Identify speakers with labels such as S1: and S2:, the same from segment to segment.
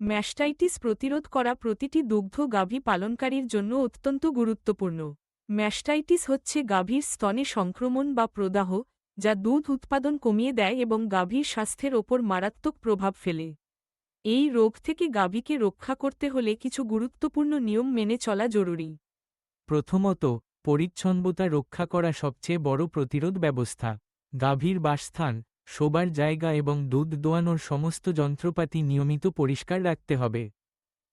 S1: Mastitis প্রতিরোধ করা প্রতিটি দুগ্ধ গাভী পালনকারীর জন্য অত্যন্ত গুরুত্বপূর্ণ। ম্যাস্টাইটিস হচ্ছে গাভীর স্তনে সংক্রমণ বা প্রদাহ, যা দুধ উৎপাদন কমিয়ে দেয় এবং গাভীর স্বাস্থ্যের ওপর মারাত্মক প্রভাব ফেলে। এই রোগ থেকে গাভীকে রক্ষা করতে হলে কিছু গুরুত্বপূর্ণ নিয়ম মেনে চলা জরুরি।
S2: প্রথমত, পরিচ্ছন্নতা রক্ষা করা সবচেয়ে বড় প্রতিরোধ ব্যবস্থা। গাভীর বাসস্থান, শোবার জায়গা এবং দুধ দোয়ানোর সমস্ত যন্ত্রপাতি নিয়মিত পরিষ্কার রাখতে হবে।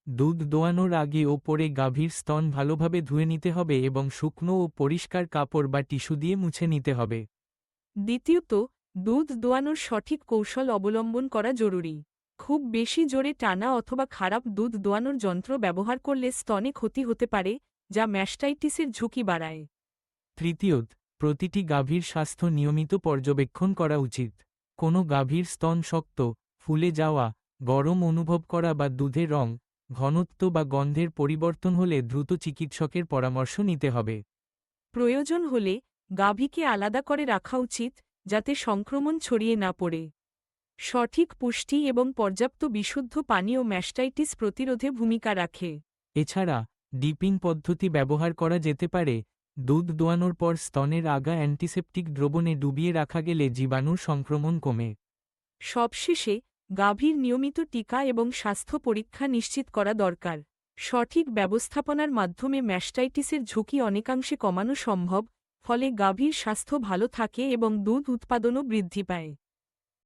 S2: দুধ দোয়ানোর আগে ও পরে গাভীর স্তন ভালোভাবে ধুয়ে নিতে হবে এবং শুকনো ও পরিষ্কার কাপড় বা টিস্যু দিয়ে মুছে নিতে হবে।
S1: দ্বিতীয়ত, দুধ দোয়ানোর সঠিক কৌশল অবলম্বন করা জরুরি। খুব বেশি জোরে টানা অথবা খারাপ দুধ দোয়ানোর যন্ত্র ব্যবহার করলে স্তনে ক্ষতি হতে পারে, যা ম্যাস্টাইটিসের ঝুঁকি বাড়ায়।
S2: তৃতীয়ত, প্রতিটি গাভীর স্বাস্থ্য নিয়মিত পর্যবেক্ষণ করা উচিত। কোনো গাভীর স্তন শক্ত, ফুলে যাওয়া, গরম অনুভব করা বা দুধের রং, ঘনত্ব বা গন্ধের পরিবর্তন হলে দ্রুত চিকিৎসকের পরামর্শ নিতে হবে।
S1: প্রয়োজন হলে গাভীকে আলাদা করে রাখা উচিত, যাতে সংক্রমণ ছড়িয়ে না পড়ে। সঠিক পুষ্টি এবং পর্যাপ্ত বিশুদ্ধ পানীয় ম্যাস্টাইটিস প্রতিরোধে ভূমিকা রাখে।
S2: এছাড়া ডিপিং পদ্ধতি ব্যবহার করা যেতে পারে। দুধ দোয়ানোর পর স্তনের আগা অ্যান্টিসেপটিক দ্রবণে ডুবিয়ে রাখা গেলে জীবাণুর সংক্রমণ কমে।
S1: সবশেষে, গাভীর নিয়মিত টিকা এবং স্বাস্থ্য পরীক্ষা নিশ্চিত করা দরকার। সঠিক ব্যবস্থাপনার মাধ্যমে ম্যাস্টাইটিসের ঝুঁকি অনেকাংশে কমানো সম্ভব, ফলে গাভীর স্বাস্থ্য ভালো থাকে এবং দুধ উৎপাদনও বৃদ্ধি পায়।